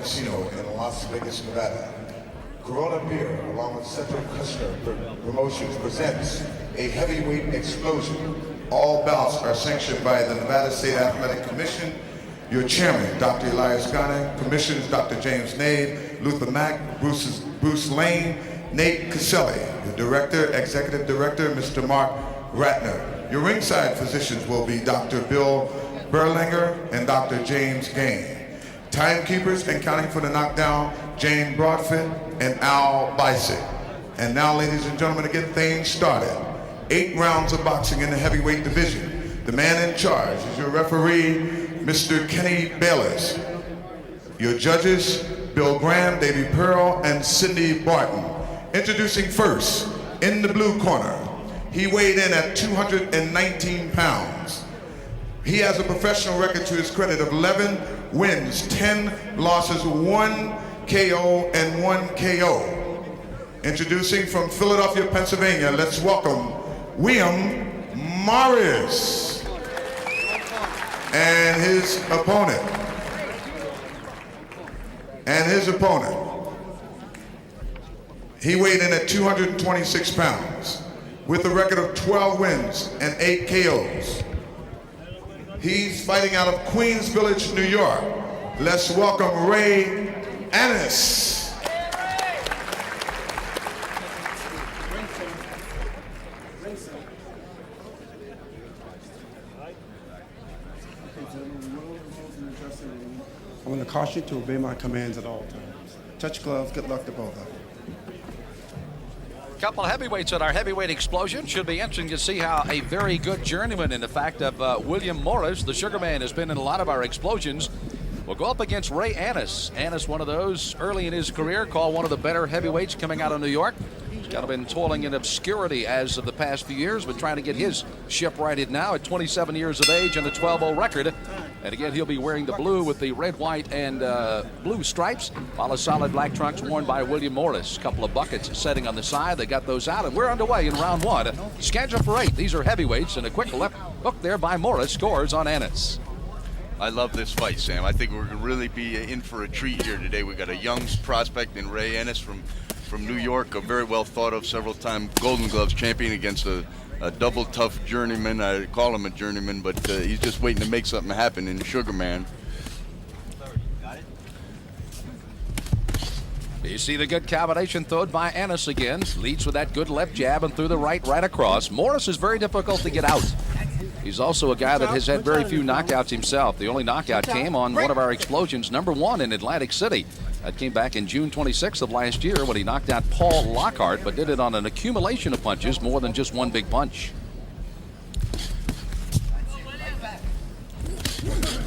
Casino in Las Vegas, Nevada. Corona Beer, along with Central Customer Promotions, presents a heavyweight explosion. All bouts are sanctioned by the Nevada State Athletic Commission. Your chairman, Dr. Elias Ghana, commissioners Dr. James Nade, Luther Mack, Bruce Lane, Nate Caselli. Your director, executive director, Mr. Mark Ratner. Your ringside physicians will be Dr. Bill Berlinger and Dr. James Gain. Timekeepers and counting for the knockdown, Jane Broadfoot and Al Bicek. And now, ladies and gentlemen, to get things started, 8 rounds of boxing in the heavyweight division. The man in charge is your referee, Mr. Kenny Bayless. Your judges, Bill Graham, Davey Pearl, and Cindy Barton. Introducing first, in the blue corner, he weighed in at 219 pounds. He has a professional record to his credit of 11 wins, 10 losses, 1 KO, and 1 KO. Introducing from Philadelphia, Pennsylvania, let's welcome William Morris and his opponent. He weighed in at 226 pounds with a record of 12 wins and 8 KOs. He's fighting out of Queens Village, New York. Let's welcome Ray Annis. I want to caution you to obey my commands at all times. Touch gloves, good luck to both of them. Couple of heavyweights in our heavyweight explosion. Should be interesting to see how a very good journeyman in the fact of William Morris, the Sugar Man, has been in a lot of our explosions. Will go up against Ray Annis. Annis, one of those early in his career, called one of the better heavyweights coming out of New York. He's kind of been toiling in obscurity as of the past few years, but trying to get his ship righted now at 27 years of age and a 12-0 record. And again, he'll be wearing the blue with the red, white, and blue stripes, while the solid black trunks worn by William Morris. A couple of buckets setting on the side. They got those out, and we're underway in round 1. Scheduled for 8. These are heavyweights, and a quick left hook there by Morris scores on Annis. I love this fight, Sam. I think we're going to really be in for a treat here today. We got a young prospect in Ray Annis from New York, a very well thought of, several-time Golden Gloves champion against a double tough journeyman. I call him a journeyman, but he's just waiting to make something happen in the Sugar Man. You see the good combination thrown by Annis again. Leads with that good left jab and through the right across. Morris is very difficult to get out. He's also a guy that has had very few knockouts himself. The only knockout came on one of our explosions, #1 in Atlantic City. That came back in June 26th of last year when he knocked out Paul Lockhart, but did it on an accumulation of punches, more than just one big punch.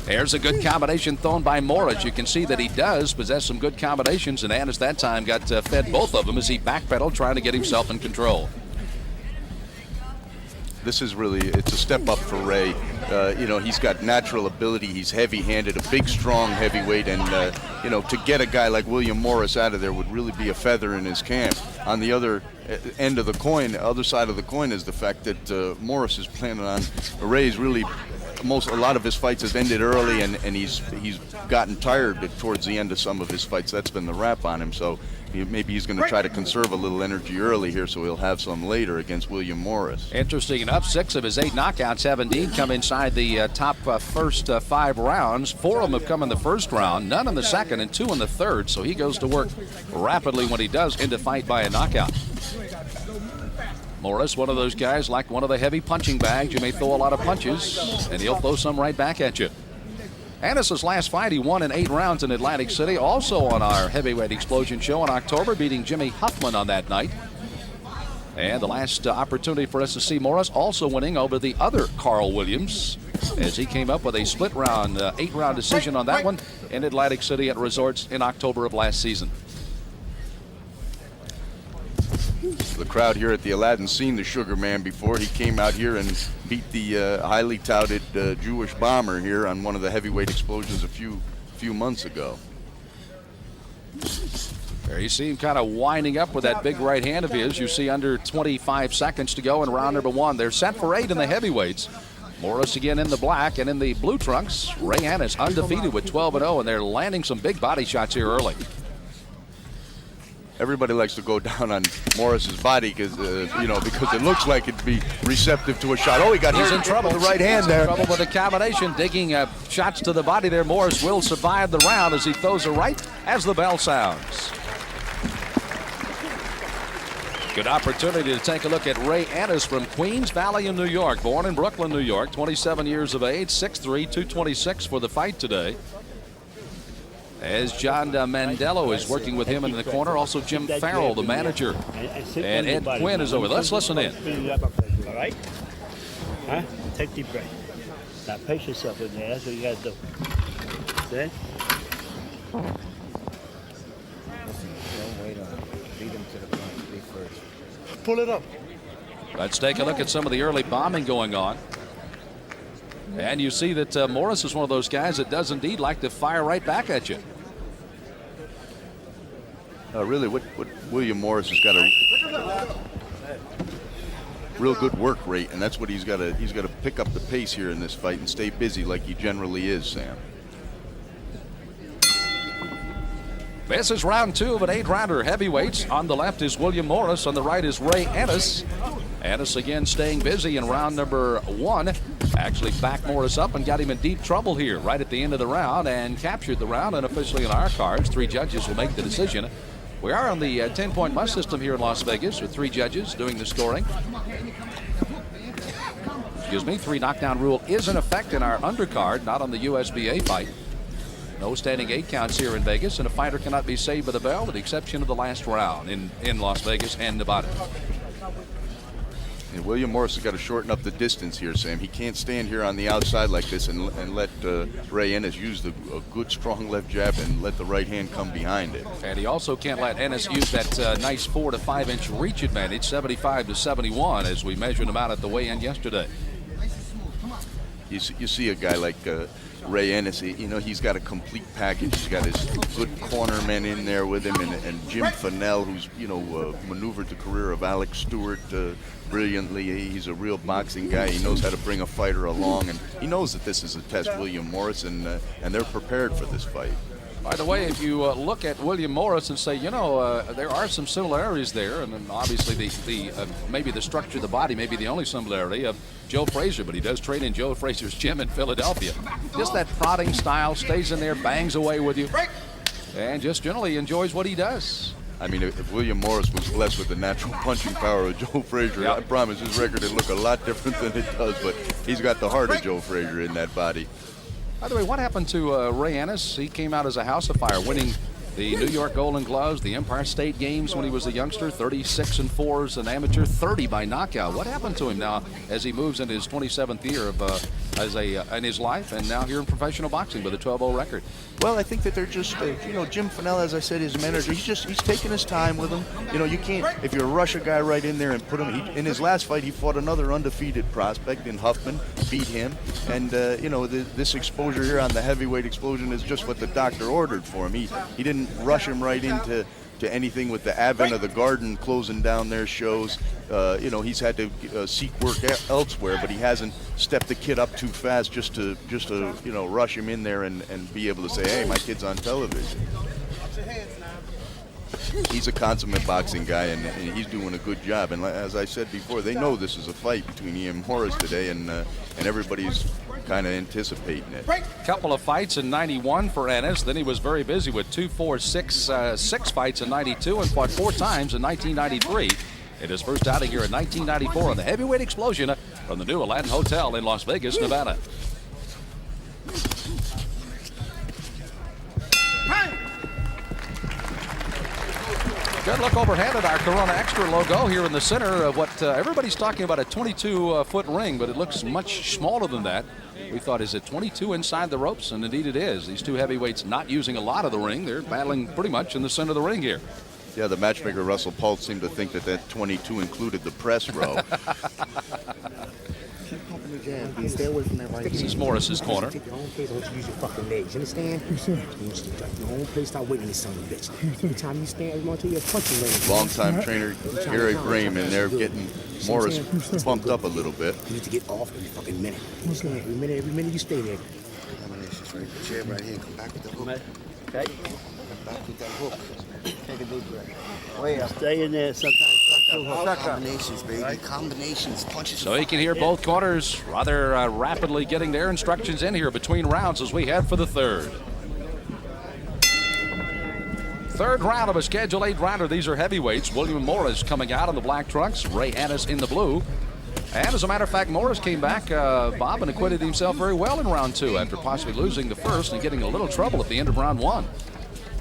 There's a good combination thrown by Morris. You can see that he does possess some good combinations, and Annis that time got fed both of them as he backpedaled, trying to get himself in control. This is really, it's a step up for Ray. You know, he's got natural ability. He's heavy-handed, a big, strong heavyweight, and you know, to get a guy like William Morris out of there would really be a feather in his camp. On the other end of the coin, the other side of the coin, is the fact that Morris is planning on, Ray's really, a lot of his fights have ended early, and he's gotten tired towards the end of some of his fights. That's been the rap on him. So maybe he's going to try to conserve a little energy early here, so he'll have some later against William Morris. Interesting enough, 6 of his 8 knockouts have indeed come inside the top first 5 rounds. 4 of them have come in the first round, none in the second, and 2 in the third. So he goes to work rapidly when he does into fight by a knockout. Morris, one of those guys, like one of the heavy punching bags. You may throw a lot of punches, and he'll throw some right back at you. Annis' last fight, he won in 8 rounds in Atlantic City, also on our heavyweight explosion show in October, beating Jimmy Huffman on that night. And the last opportunity for us to see Morris also winning over the other Carl Williams, as he came up with a split round, 8-round decision on that one in Atlantic City at Resorts in October of last season. The crowd here at the Aladdin seen the Sugar Man before. He came out here and beat the highly touted Jewish Bomber here on one of the heavyweight explosions a few months ago. There you see him kind of winding up with that big right hand of his. You see under 25 seconds to go in round #1. They're set for 8 in the heavyweights. Morris again in the black, and in the blue trunks, Ray Annis undefeated with 12-0, and they're landing some big body shots here early. Everybody likes to go down on Morris's body because it looks like it'd be receptive to a shot. Oh, He's in trouble. With the right hand there. Trouble with the combination, digging shots to the body there. Morris will survive the round as he throws a right as the bell sounds. Good opportunity to take a look at Ray Annis from Queens Valley in New York. Born in Brooklyn, New York, 27 years of age, 6'3", 226 for the fight today. As John Mandello is working with him in the corner. Also Jim Farrell, the manager. And Ed Quinn is over. Let's listen in. All right? Huh? Take deep breath. Now pace yourself in there. That's what you got to do. See? Don't wait on him. Beat him to the punch. Be first. Pull it up. Let's take a look at some of the early bombing going on. And you see that Morris is one of those guys that does indeed like to fire right back at you. Really, what William Morris has got a real good work rate, and that's what he's got to pick up the pace here in this fight and stay busy like he generally is, Sam. This is round 2 of an 8-rounder. Heavyweights. On the left is William Morris. On the right is Ray Annis. Annis again staying busy in round number 1. Actually backed Morris up and got him in deep trouble here right at the end of the round and captured the round. And officially in our cards, 3 judges will make the decision. We are on the 10-point must system here in Las Vegas with 3 judges doing the scoring. Excuse me, 3 knockdown rule is in effect in our undercard, not on the USBA fight. No standing 8 counts here in Vegas, and a fighter cannot be saved by the bell with the exception of the last round in Las Vegas and Nevada. And William Morris has got to shorten up the distance here, Sam. He can't stand here on the outside like this and let Ray Ennis use a good, strong left jab and let the right hand come behind it. And he also can't let Ennis use that nice 4 to 5 inch reach advantage, 75 to 71, as we measured him out at the weigh-in yesterday. You see a guy like Ray Ennis, he's got a complete package. He's got his good cornermen in there with him, and Jim Fennell, who's maneuvered the career of Alex Stewart brilliantly. He's a real boxing guy. He knows how to bring a fighter along, and he knows that this is a test, William Morris, and they're prepared for this fight. By the way, if you look at William Morris and say, there are some similarities there, and then obviously maybe the structure of the body may be the only similarity of Joe Frazier, but he does train in Joe Frazier's gym in Philadelphia. Just that prodding style, stays in there, bangs away with you, and just generally enjoys what he does. I mean, if William Morris was blessed with the natural punching power of Joe Frazier, yep, I promise his record would look a lot different than it does, but he's got the heart of Joe Frazier in that body. By the way, what happened to Ray Annis? He came out as a house of fire, winning the New York Golden Gloves, the Empire State Games when he was a youngster, 36-4 as an amateur, 30 by knockout. What happened to him now as he moves into his 27th year of in his life, and now here in professional boxing with a 12-0 record? Well, I think that they're just, Jim Fennell, as I said, his manager, he's taking his time with him. You can't, if you rush a guy right in there and put him, in his last fight, he fought another undefeated prospect in Huffman, beat him, and, this exposure here on the heavyweight explosion is just what the doctor ordered for him. He didn't rush him right into anything with the advent of the Garden closing down their shows. He's had to seek work elsewhere, but he hasn't stepped the kid up too fast just to rush him in there and be able to say, hey, my kid's on television. He's a consummate boxing guy, and he's doing a good job. And as I said before, they know this is a fight between he and Morris today, and everybody's kind of anticipating it. Couple of fights in 91 for Ennis. Then he was very busy with 2, 4, 6 fights in 92 and fought 4 times in 1993. In his first outing here in 1994 on the heavyweight explosion from the new Aladdin Hotel in Las Vegas, Nevada. Good look overhead at our Corona Extra logo here in the center of what everybody's talking about, a 22-foot ring, but it looks much smaller than that. We thought, is it 22 inside the ropes? And indeed it is. These two heavyweights not using a lot of the ring. They're battling pretty much in the center of the ring here. Yeah, the matchmaker, Russell Pultz, seemed to think that 22 included the press row. Stay away from that right This here. is Morris's corner. Take your own pace. I want you to use your fucking legs. You understand? You need to take your own pace. Stop waiting to son of a bitch. Every time you stand, you want to your punching range. Longtime trainer Gary Graham, and they're getting Morris bumped up a little bit. You need to get off every fucking minute. You understand? Every minute you stay there. Combinations, right? The chair right here. Come back with the hook. Okay. Come back with that hook. Take a deep breath. Way up. Stay in there sometimes. Combinations, baby. Combinations. Punches. So he can hear both corners rather rapidly getting their instructions in here between rounds as we head for the third. Third round of a Schedule 8 rounder. These are heavyweights. William Morris coming out in the black trunks. Ray Ennis in the blue. And as a matter of fact, Morris came back, Bob, and acquitted himself very well in round 2 after possibly losing the first and getting a little trouble at the end of round 1.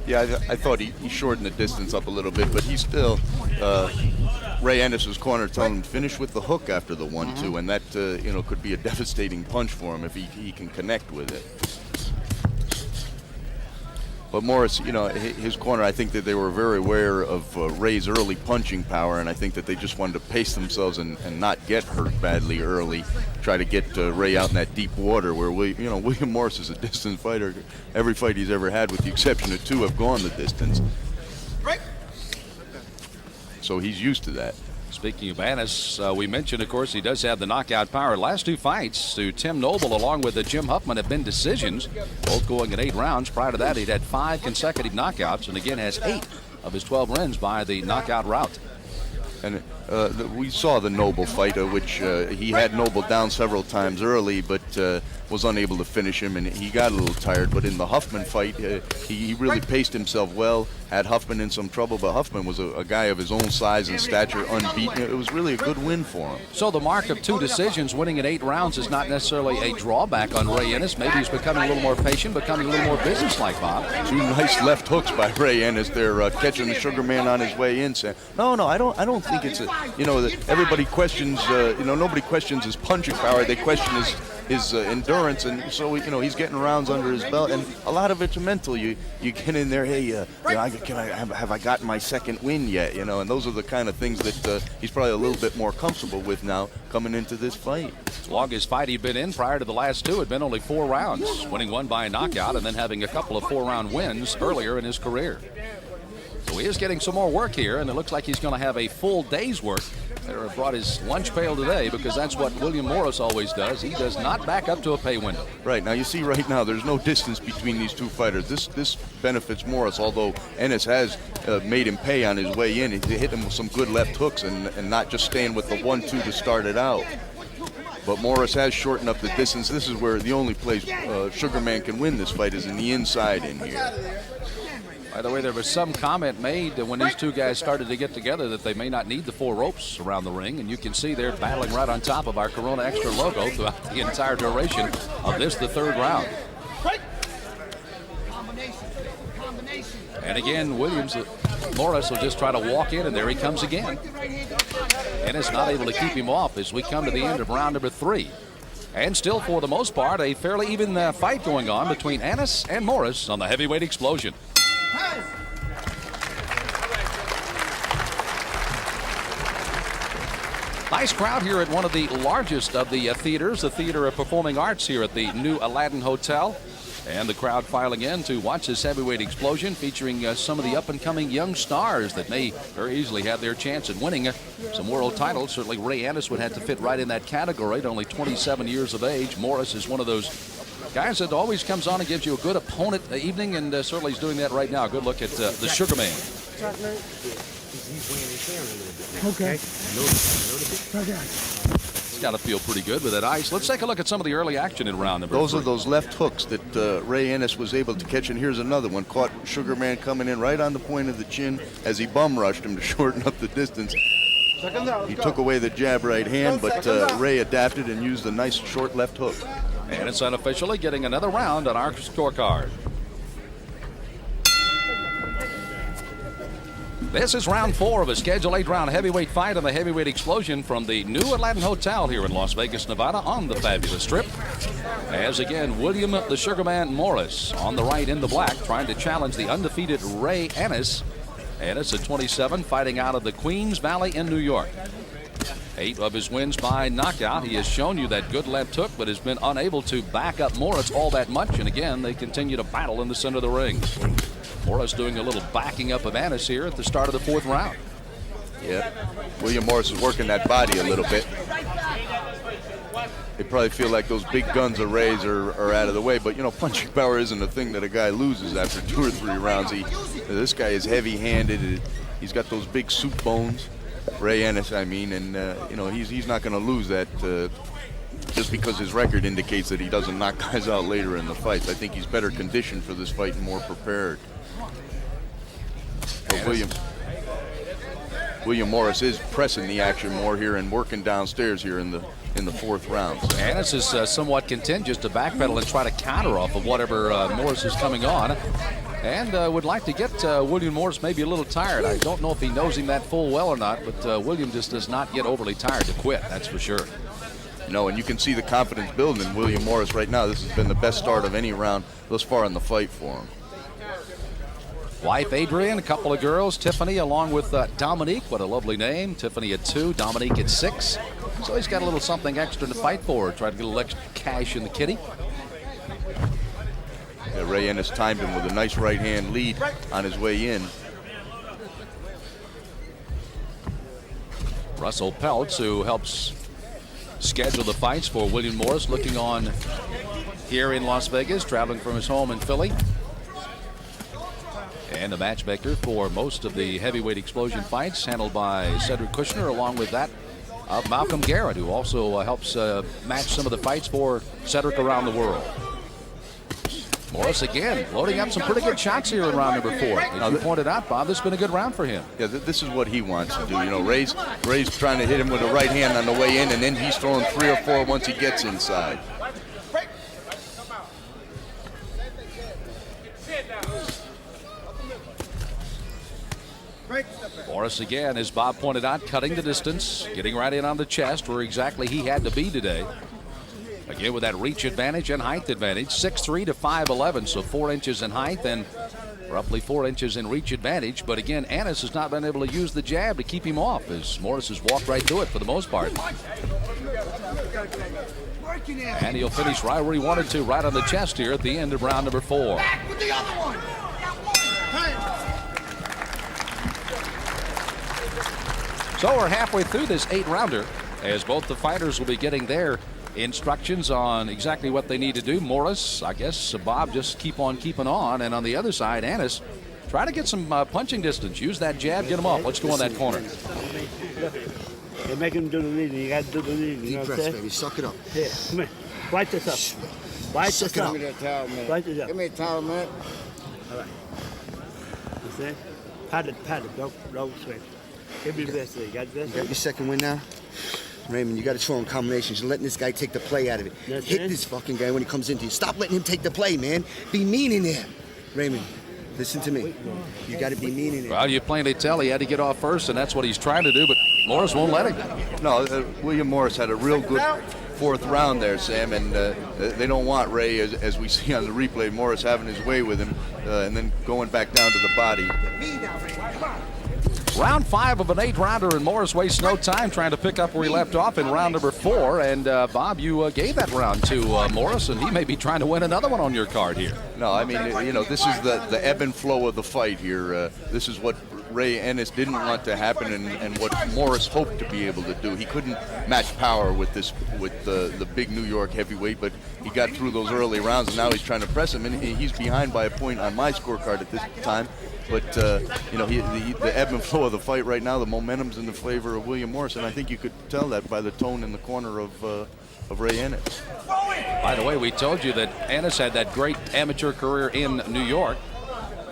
Yeah, I thought he shortened the distance up a little bit, but he still, Ray Ennis's corner telling him to finish with the hook after the 1-2, and that, could be a devastating punch for him if he can connect with it. But Morris, his corner, I think that they were very aware of Ray's early punching power, and I think that they just wanted to pace themselves and not get hurt badly early. Try to get Ray out in that deep water where William Morris is a distance fighter. Every fight he's ever had, with the exception of 2, have gone the distance. So he's used to that. Speaking of Ennis, we mentioned, of course, he does have the knockout power. Last 2 fights to Tim Noble along with Jim Huffman have been decisions, both going in 8 rounds. Prior to that, he'd had 5 consecutive knockouts, and again has 8 of his 12 wins by the knockout route. And we saw the Noble fight, which he had Noble down several times early, but was unable to finish him, and he got a little tired. But in the Huffman fight, he really paced himself well, had Huffman in some trouble, but Huffman was a guy of his own size and stature, unbeaten. It was really a good win for him. So the mark of 2 decisions, winning in 8 rounds, is not necessarily a drawback on Ray Ennis. Maybe he's becoming a little more patient, becoming a little more businesslike, Bob. 2 nice left hooks by Ray Ennis. They're catching the Sugar Man on his way in, saying, no, I don't think it's everybody questions, nobody questions his punching power. They question his endurance, and so he's getting rounds under his belt, and a lot of it's mental. You get in there, hey, have I gotten my second win yet? And those are the kind of things that he's probably a little bit more comfortable with now coming into this fight. His longest fight he'd been in prior to the last 2 had been only 4 rounds, winning 1 by a knockout and then having a couple of 4-round wins earlier in his career. So he is getting some more work here, and it looks like he's going to have a full day's work. They brought his lunch pail today because that's what William Morris always does. He does not back up to a pay window. Right. Now, you see right now there's no distance between these 2 fighters. This benefits Morris, although Ennis has made him pay on his way in. He hit him with some good left hooks and not just staying with the 1-2 to start it out. But Morris has shortened up the distance. This is where the only place Sugar Man can win this fight is in the inside in here. By the way, there was some comment made when these 2 guys started to get together that they may not need the 4 ropes around the ring, and you can see they're battling right on top of our Corona Extra logo throughout the entire duration of this, the 3rd round. And again, Morris will just try to walk in, and there he comes again. And it's not able to keep him off as we come to the end of round number 3. And still, for the most part, a fairly even fight going on between Ennis and Morris on the heavyweight explosion. Nice crowd here at one of the largest of the theaters, the Theater of Performing Arts here at the new Aladdin Hotel. And the crowd filing in to watch this heavyweight explosion featuring some of the up-and-coming young stars that may very easily have their chance at winning some world titles. Certainly Ray Ennis would have to fit right in that category at only 27 years of age. Morris is one of those guys that always comes on and gives you a good opponent evening, and certainly he's doing that right now. Good look at the Sugar Man. Okay. It's got to feel pretty good with that ice. Let's take a look at some of the early action in round number 3. Those are those left hooks that Ray Ennis was able to catch, and here's another one. Caught Sugar Man coming in right on the point of the chin as he bum rushed him to shorten up the distance. He took away the jab right hand, but Ray adapted and used a nice short left hook. And it's unofficially getting another round on our scorecard. This is round 4 of a Schedule 8 round heavyweight fight on the heavyweight explosion from the new Aladdin Hotel here in Las Vegas, Nevada on the fabulous Strip. As again, William the Sugar Man Morris on the right in the black trying to challenge the undefeated Ray Ennis. Ennis at 27 fighting out of the Queens Valley in New York. 8 of his wins by knockout. He has shown you that good left hook, but has been unable to back up Morris all that much. And again, they continue to battle in the center of the ring. Morris doing a little backing up of Annis here at the start of the 4th round. Yeah, William Morris is working that body a little bit. They probably feel like those big guns of Ray's are out of the way, but you know, punching power isn't a thing that a guy loses after 2 or 3 rounds. This guy is heavy-handed. He's got those big soup bones, Ray Ennis, I mean, and you know, he's not going to lose that just because his record indicates that he doesn't knock guys out later in the fight. I think he's better conditioned for this fight and more prepared. But William Morris is pressing the action more here and working downstairs here in the 4th round. So. Annis is somewhat content just to backpedal and try to counter off of whatever Morris is coming on. And would like to get William Morris maybe a little tired. I don't know if he knows him that full well or not, but William just does not get overly tired to quit, that's for sure. No, and you can see the confidence building in William Morris right now. This has been the best start of any round thus far in the fight for him. Wife Adrian, a couple of girls, Tiffany along with Dominique. What a lovely name. Tiffany at 2, Dominique at 6. So he's got a little something extra to fight for. Try to get a little extra cash in the kitty. Yeah, Ray Ennis timed him with a nice right hand lead on his way in. Russell Peltz, who helps schedule the fights for William Morris, looking on here in Las Vegas, traveling from his home in Philly. And the matchmaker for most of the heavyweight explosion fights, handled by Cedric Kushner, along with that of Malcolm Garrett, who also helps match some of the fights for Cedric around the world. Morris again loading up some pretty good shots here in round number 4. As you pointed out, Bob, this has been a good round for him. Yeah, this is what he wants to do. You know, Ray's trying to hit him with the right hand on the way in, and then he's throwing 3 or 4 once he gets inside. Morris again, as Bob pointed out, cutting the distance, getting right in on the chest where exactly he had to be today. Again with that reach advantage and height advantage, 6'3" to 5'11", so 4 inches in height and roughly 4 inches in reach advantage. But again, Annis has not been able to use the jab to keep him off, as Morris has walked right through it for the most part. And he'll finish right where he wanted to, right on the chest here at the end of round number 4. So we're halfway through this 8-rounder, as both the fighters will be getting their instructions on exactly what they need to do. Morris, I guess, Bob, just keep on keeping on. And on the other side, Annis, try to get some punching distance. Use that jab, get him off. Let's go on that corner. They make him do the leading. You got to do the leading. You know what I'm saying? Baby, suck it up. Here, come here. Fight this up. Fight this up. Give me that towel, man. Fight this up. Give me a towel, man. All right. You see? Pat it. Don't switch. Give me the best thing. You got the best You got your second win now? Raymond, you got to throw in combinations. You're letting this guy take the play out of it. That's Hit it. this fucking guy when he comes into you. Stop letting him take the play, man. Be mean in there. Raymond, listen to me. You got to be mean in there. Well, you plainly tell he had to get off first, and that's what he's trying to do, but Morris won't let him. No, William Morris had a real good 4th round there, Sam, and they don't want Ray, as we see on the replay, Morris having his way with him and then going back down to the body. Round 5 of an 8-rounder, and Morris wastes no time trying to pick up where he left off in round number 4. And Bob, you gave that round to Morris, and he may be trying to win another one on your card here. No, I mean, you know, this is the ebb and flow of the fight here. This is what Ray Ennis didn't want to happen, and what Morris hoped to be able to do. He couldn't match power with the big New York heavyweight, but he got through those early rounds, and now he's trying to press him, and he's behind by a point on my scorecard at this time. But, you know, the ebb and flow of the fight right now, the momentum's in the favor of William Morris, and I think you could tell that by the tone in the corner of Ray Ennis. By the way, we told you that Ennis had that great amateur career in New York.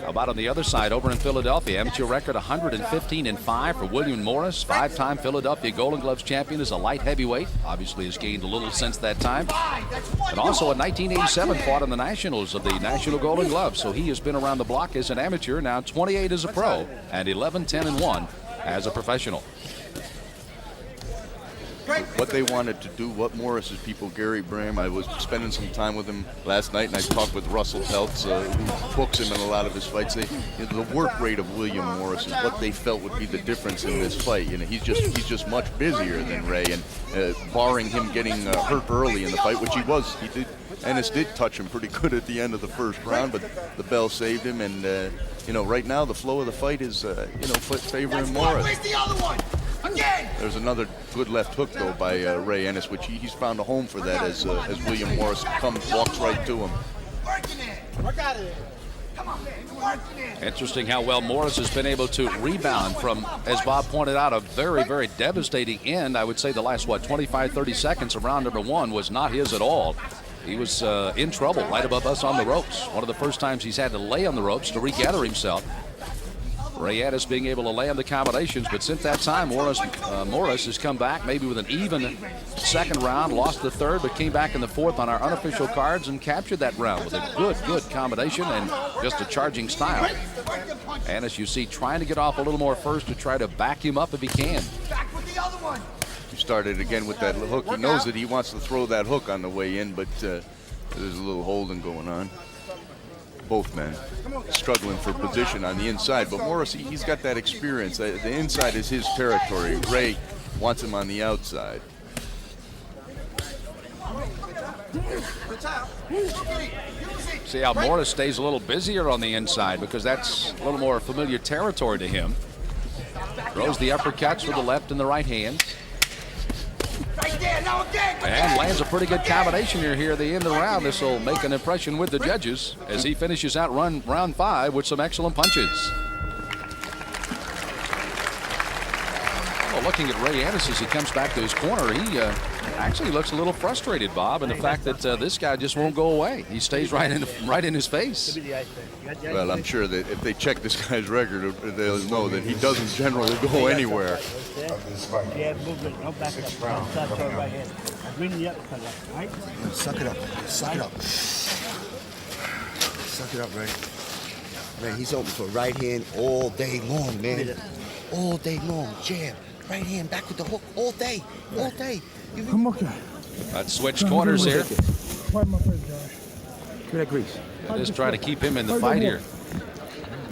How about on the other side, over in Philadelphia, amateur record 115-5 for William Morris, 5-time Philadelphia Golden Gloves champion as a light heavyweight. Obviously has gained a little since that time. And also in 1987 fought in the Nationals of the National Golden Gloves. So he has been around the block as an amateur, now 28 as a pro, and 11-10-1 as a professional. what they wanted to do, what Morris's people, Gary Bram, I was spending some time with him last night, and I talked with Russell Peltz, who books him in a lot of his fights. The work rate of William Morris is what they felt would be the difference in this fight. He's just much busier than Ray, and barring him getting hurt early in the fight, which Ennis did touch him pretty good at the end of the first round, but the bell saved him, and right now the flow of the fight is favoring Morris. There's another good left hook though by Ray Ennis, which he's found a home for that as William Morris walks right to him. Interesting how well Morris has been able to rebound from, as Bob pointed out, a very, very devastating end. I would say the last, 25, 30 seconds of round number 1 was not his at all. He was in trouble right above us on the ropes. One of the first times he's had to lay on the ropes to regather himself. Ray Ennis being able to land the combinations, but since that time, Morris has come back maybe with an even second round, lost the third, but came back in the fourth on our unofficial cards and captured that round with a good combination and just a charging style. Ennis, you see, trying to get off a little more first to try to back him up if he can. He started again with that hook. He knows that he wants to throw that hook on the way in, but there's a little holding going on. Both men struggling for position on the inside, but Morris, he's got that experience. The inside is his territory. Ray wants him on the outside. See how Morris stays a little busier on the inside because that's a little more familiar territory to him. Throws the uppercuts with the left and the right hand. And lands a pretty good combination here at the end of the round. This will make an impression with the judges as he finishes out round 5 with some excellent punches. Well, looking at Ray Ennis as he comes back to his corner, he actually looks a little frustrated, Bob, and the fact that this guy just won't go away. He stays right in his face. Well, I'm sure that if they check this guy's record, they'll know that he doesn't generally go anywhere. Yeah, movement. Don't back up. Start to right hand. Bring the uppercut up, right? Suck it up. Suck it up. Suck it up, Ray. Man, he's open for right hand all day long, man. All day long. Jab. Right hand back with the hook all day. All day. I'm okay. Let's switch corners here. Wipe my face, Josh. Give me that grease. Just try to keep him in the fight here.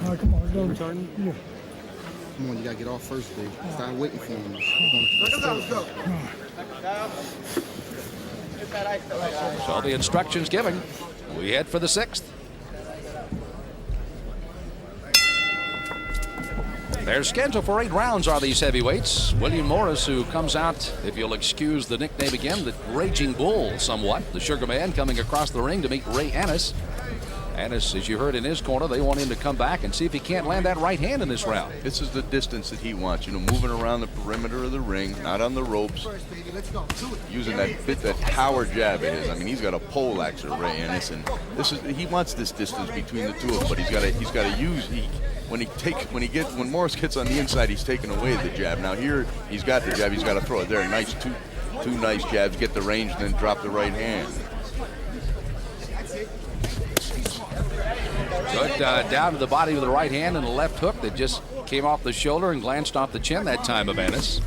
All right, come on. Go. Yeah. Come on, you gotta get off first, baby. Stop waiting for him. So the instructions given. We head for the 6th. They're scheduled for 8 rounds are these heavyweights. William Morris, who comes out, if you'll excuse the nickname again, the Raging Bull somewhat. The Sugar Man coming across the ring to meet Ray Ennis. Ennis, as you heard in his corner, they want him to come back and see if he can't land that right hand in this round. This is the distance that he wants, moving around the perimeter of the ring, not on the ropes, using that power jab of his. I mean, he's got a poleaxe at Ray Ennis, and he wants this distance between the two of them, but he's got to use when Morris gets on the inside, he's taking away the jab. Now here he's got the jab, he's got to throw it there. Nice two nice jabs, get the range, and then drop the right hand. Good down to the body with the right hand and the left hook that just came off the shoulder and glanced off the chin that time of Ennis.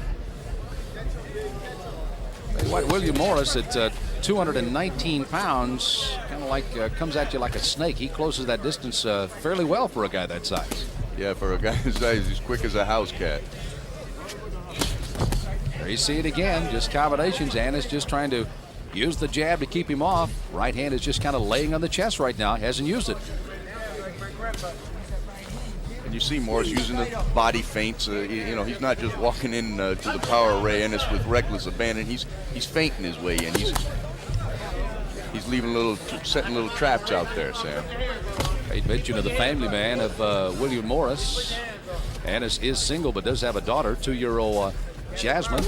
William Morris at 219 pounds, kind of like comes at you like a snake. He closes that distance fairly well for a guy that size. Yeah, for a guy his size, he's quick as a house cat. There you see it again, just combinations. Ennis just trying to use the jab to keep him off. Right hand is just kind of laying on the chest right now. He hasn't used it. And you see Morris using the body feints. He's not just walking in to the power of Ray Ennis with reckless abandon. He's feinting his way in. He's setting little traps out there, Sam. Made mention of the family man of William Morris. Ennis is single but does have a daughter, 2-year-old Jasmine.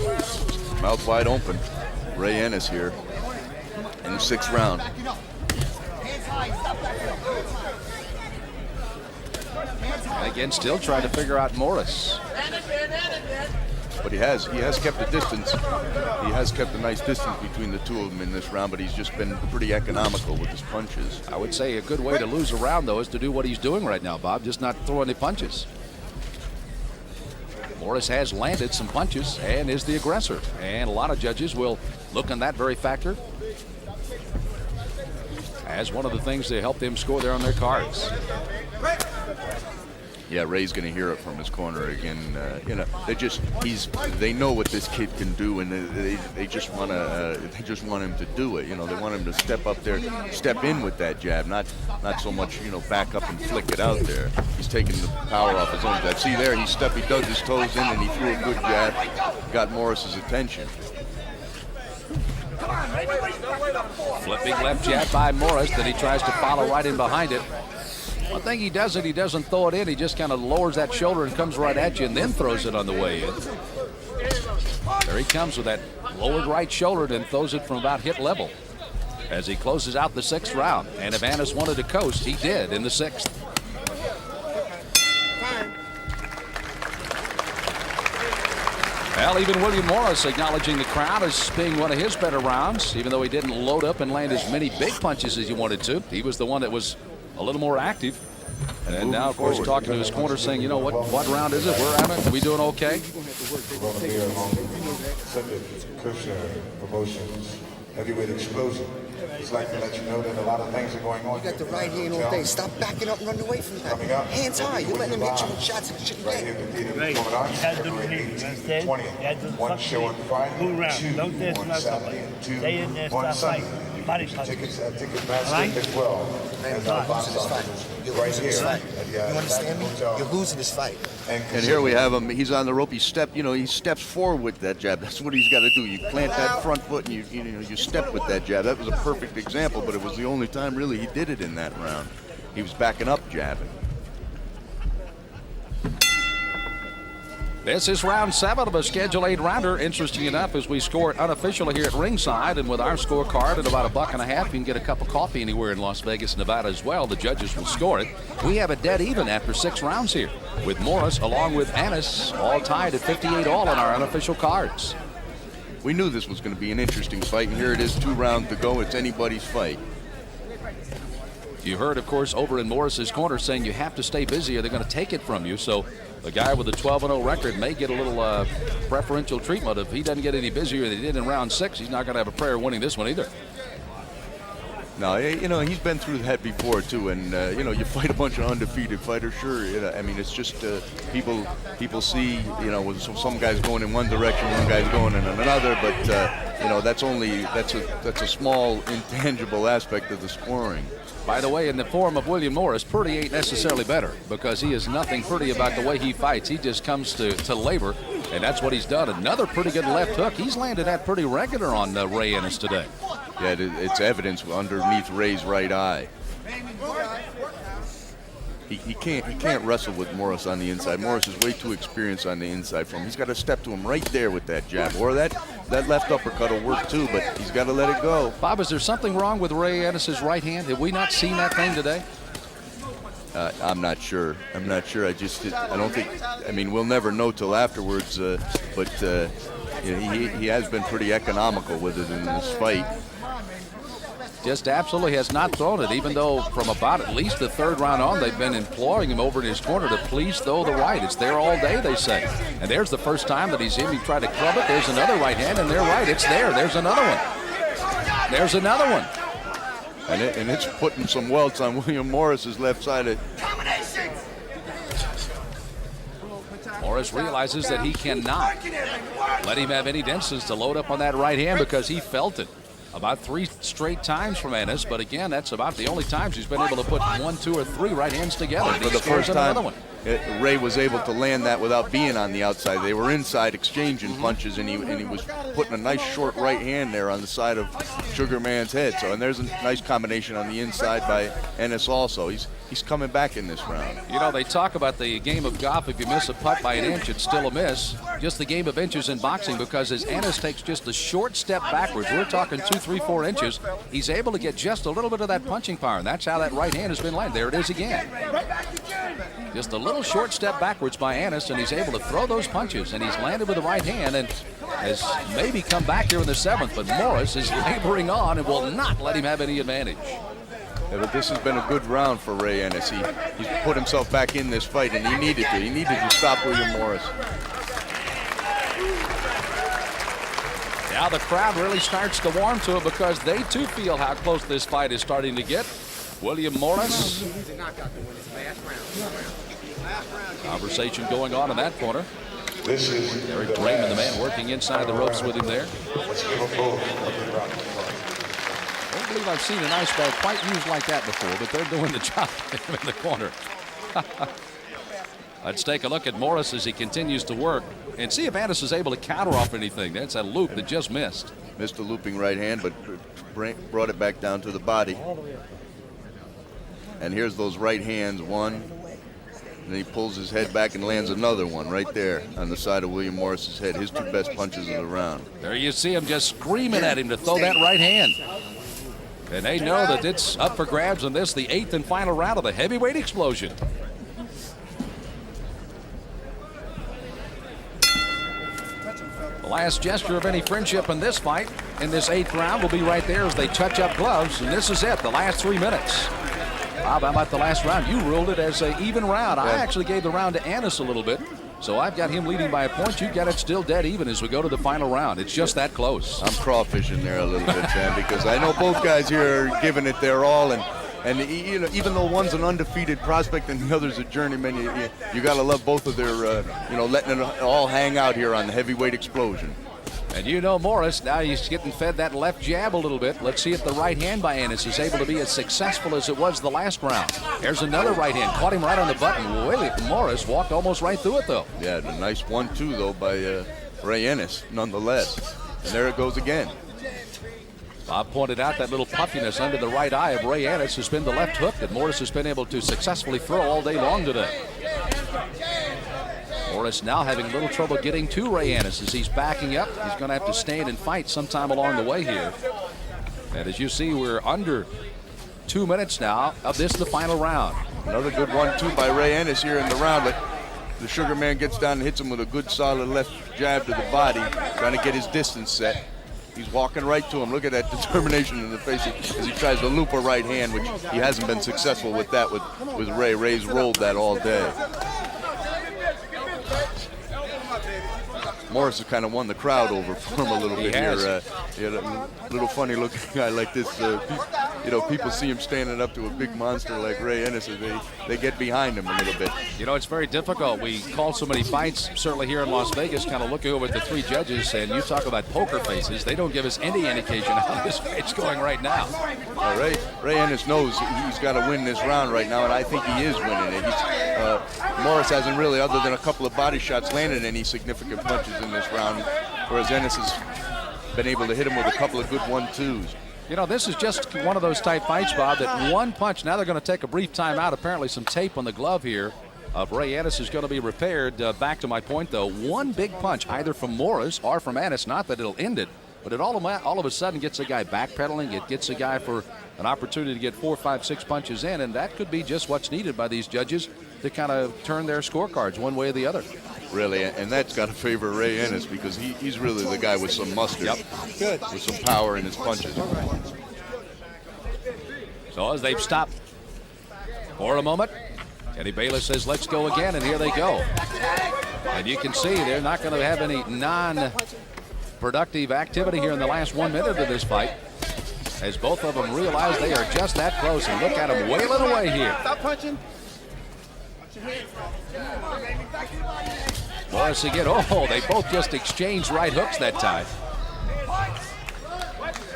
Mouth wide open. Ray Ennis here in the 6th round. Again, still trying to figure out Morris. But he has kept a distance. He has kept a nice distance between the two of them in this round, but he's just been pretty economical with his punches. I would say a good way to lose a round, though, is to do what he's doing right now, Bob, just not throw any punches. Morris has landed some punches and is the aggressor. And a lot of judges will look on that very factor as one of the things that helped them score there on their cards. Yeah, Ray's going to hear it from his corner again. You know, they know what this kid can do, and they just want him to do it. You know, they want him to step up there, step in with that jab, not so much, you know, back up and flick it out there. He's taking the power off his own jab. See there, he dug his toes in and he threw a good jab, got Morris's attention. Flipping left jab by Morris, then he tries to follow right in behind it. One thing he doesn't throw it in. He just kind of lowers that shoulder and comes right at you and then throws it on the way in. There he comes with that lowered right shoulder and throws it from about hip level as he closes out the 6th round. And if Annis wanted to coast, he did in the 6th. Well, even William Morris acknowledging the crowd as being one of his better rounds, even though he didn't load up and land as many big punches as he wanted to. He was the one that was a little more active. And now, of course, talking to his corner saying, you know, what round is it? We're at it. Are we doing okay? Corona beer along with Cedric Kushner Promotions Heavyweight Explosion. It's like to let you know that a lot of things are going on. You got the right hand all day. Stop backing up and running away from that. Hands high. You're letting him hit you with shots that you shouldn't Right here get. at the theater Right. coming on You gotta do February the 18th understand? and You gotta do 20th. the One show on Friday, Move around. 2 Don't dance on around Saturday, somebody. and 2 Stay in there, on stop Sunday. fighting. You Body can get punch. tickets at Ticketmaster Right? as well. Man, And you're box losing this fight. office You're right losing this here fight. at the You understand me? Hotel. You're losing this fight. And here we have him. He's on the rope. He steps forward with that jab. That's what he's got to do. You plant that front foot and you step with that jab. That was a perfect example, but it was the only time really he did it in that round. He was backing up jabbing. This is round 7 of a Schedule 8-rounder. Interesting enough, as we score it unofficially here at ringside, and with our scorecard at about $1.50, you can get a cup of coffee anywhere in Las Vegas, Nevada as well. The judges will score it. We have a dead even after 6 rounds here, with Morris along with Annis all tied at 58 all on our unofficial cards. We knew this was going to be an interesting fight, and here it is, 2 rounds to go. It's anybody's fight. You heard, of course, over in Morris's corner saying you have to stay busy or they're going to take it from you. So the guy with a 12-0 record may get a little preferential treatment. If he doesn't get any busier than he did in round 6, he's not going to have a prayer winning this one either. No, you know, he's been through that before too, and you know, you fight a bunch of undefeated fighters. Sure, you know, I mean, it's just people see, you know, with some guys going in one direction, one guy's going in another, but you know, that's a small intangible aspect of the scoring. By the way, in the form of William Morris, Purdy ain't necessarily better because he is nothing pretty about the way he fights. He just comes to labor, and that's what he's done. Another pretty good left hook. He's landed that pretty regular on Ray Ennis today. Yeah, it's evidence underneath Ray's right eye. He can't wrestle with Morris on the inside. Morris is way too experienced on the inside for him. He's got to step to him right there with that jab, or that left uppercut will work too, but he's got to let it go. Bob, is there something wrong with Ray Ennis's right hand? Have we not seen that thing today? I'm not sure. I don't think. I mean, we'll never know till afterwards. But you know, he has been pretty economical with it in this fight. Just absolutely has not thrown it, even though from about at least the 3rd round on, they've been imploring him over in his corner to please throw the right. It's there all day, they say. And there's the first time that he's in. He tried to club it. There's another right hand, and they're right. It's there. There's another one. There's another one. And it's putting some welts on William Morris's left side. Morris realizes that he cannot let him have any distance to load up on that right hand because he felt it about 3 straight times from Ennis. But again, that's about the only times he's been able to put 1, 2, or 3 right hands together. For the first time, Ray was able to land that without being on the outside. They were inside exchanging punches, and he was putting a nice short right hand there on the side of Sugarman's head. So, and there's a nice combination on the inside by Ennis also. He's coming back in this round. You know, they talk about the game of golf. If you miss a putt by an inch, it's still a miss. Just the game of inches in boxing, because as Ennis takes just a short step backwards, we're talking 2, 3, 4 inches, he's able to get just a little bit of that punching power, and that's how that right hand has been landed. There it is again. Just a little short step backwards by Ennis, and he's able to throw those punches, and he's landed with the right hand and has maybe come back here in the 7th, but Morris is laboring on and will not let him have any advantage. Yeah, but this has been a good round for Ray Ennis. He's put himself back in this fight, and he needed to. He needed to stop William Morris. Now the crowd really starts to warm to it because they too feel how close this fight is starting to get. William Morris. Conversation going on in that corner. This is Eric Draymond, the man working inside the ropes with him there. I don't believe I've seen an ice bag quite used like that before, but they're doing the job in the corner. Let's take a look at Morris as he continues to work and see if Annis is able to counter off anything. That's a loop that just missed. Missed a looping right hand, but brought it back down to the body. And here's those right hands, one. And then he pulls his head back and lands another one right there on the side of William Morris's head. His two best punches of the round. There you see him just screaming at him to throw that right hand. And they know that it's up for grabs in this, the 8th and final round of the heavyweight explosion. The last gesture of any friendship in this fight, in this 8th round, will be right there as they touch up gloves. And this is it, the last 3 minutes. Bob, how about the last round? You ruled it as an even round. I actually gave the round to Annis a little bit. So I've got him leading by a point. You've got it still dead even as we go to the final round. It's just that close. I'm crawfishing there a little bit, Sam, because I know both guys here are giving it their all. And you know, even though one's an undefeated prospect and the other's a journeyman, you got to love both of their, letting it all hang out here on the heavyweight explosion. And you know Morris, now he's getting fed that left jab a little bit. Let's see if the right hand by Annis is able to be as successful as it was the last round. There's another right hand. Caught him right on the button. William Morris walked almost right through it, though. Yeah, a nice 1-2, though, by Ray Ennis, nonetheless. And there it goes again. Bob pointed out that little puffiness under the right eye of Ray Ennis has been the left hook that Morris has been able to successfully throw all day long today. Morris now having a little trouble getting to Ray Ennis as he's backing up. He's going to have to stand and fight sometime along the way here. And as you see, we're under 2 minutes now of this, the final round. Another good 1-2 by Ray Ennis here in the round, but the Sugar Man gets down and hits him with a good solid left jab to the body, trying to get his distance set. He's walking right to him. Look at that determination in the face as he tries to loop a right hand, which he hasn't been successful with that with Ray. Ray's rolled that all day. Morris has kind of won the crowd over for him a little bit here. A little funny looking guy like this. People see him standing up to a big monster like Ray Ennis, and they get behind him a little bit. You know, it's very difficult. We call so many fights, certainly here in Las Vegas, kind of looking over at the three judges, and you talk about poker faces. They don't give us any indication how this fight's going right now. Ray Ennis knows he's got to win this round right now, and I think he is winning it. Morris hasn't really, other than a couple of body shots, landed any significant punches in this round, whereas Ennis has been able to hit him with a couple of good 1-2s. You know, this is just one of those type fights, Bob, that one punch, now they're going to take a brief timeout. Apparently some tape on the glove here of Ray Ennis is going to be repaired. Back to my point, though, one big punch, either from Morris or from Ennis, not that it'll end it, but it all of a sudden gets a guy backpedaling. It gets a guy for an opportunity to get 4, 5, 6 punches in, and that could be just what's needed by these judges to kind of turn their scorecards one way or the other. Really, and that's got to favor Ray Ennis because he's really the guy with some mustard, with some power in his punches. So as they've stopped for a moment, Eddie Bayless says, let's go again, and here they go. And you can see they're not going to have any non-productive activity here in the last 1 minute of this fight, as both of them realize they are just that close. And look at them wailing away here. Stop punching. Morris again. Oh, they both just exchanged right hooks that time.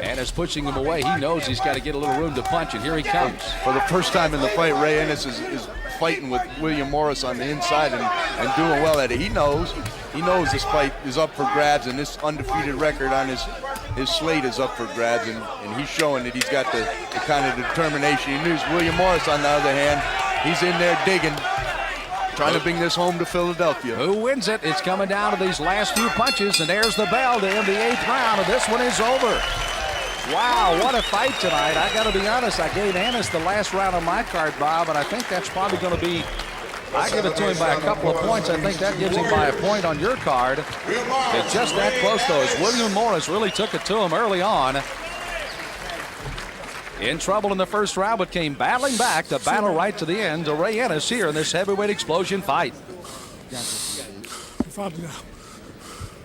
Ennis pushing him away. He knows he's got to get a little room to punch, and here he comes. For the first time in the fight, Ray Ennis is fighting with William Morris on the inside and doing well at it. He knows this fight is up for grabs, and this undefeated record on his slate is up for grabs, and he's showing that he's got the kind of determination. He knows William Morris, on the other hand, he's in there digging, trying to bring this home to Philadelphia. Who wins it? It's coming down to these last few punches, and there's the bell to end the 8th round, and this one is over. Wow, what a fight tonight. I got to be honest, I gave Ennis the last round on my card, Bob, and I think that's probably going to be, I give it to him by a couple of points. I think that gives him by a point on your card. It's just that close, though, as William Morris really took it to him early on. In trouble in the first round, but came battling back to battle right to the end to Ray Ennis here in this heavyweight explosion fight.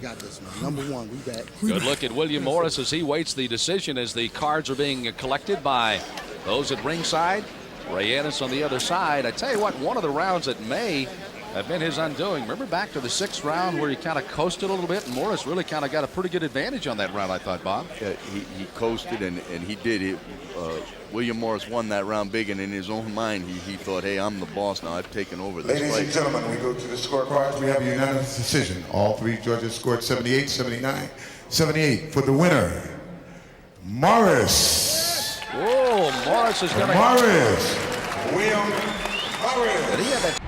got this, man. Number one, we back. Good look at William Morris as he waits the decision as the cards are being collected by those at ringside. Ray Ennis on the other side. I tell you what, one of the rounds that may have been his undoing. Remember back to the 6th round where he kind of coasted a little bit, and Morris really kind of got a pretty good advantage on that round, I thought, Bob. Yeah, he coasted, and he did it. William Morris won that round big, and in his own mind, he thought, hey, I'm the boss now. I've taken over this Ladies fight. and gentlemen, we go to the scorecards. We have a unanimous decision. All 3 judges scored 78, 79, 78 for the winner, Morris. Oh, Morris is going to... Morris. William Morris. Did he have that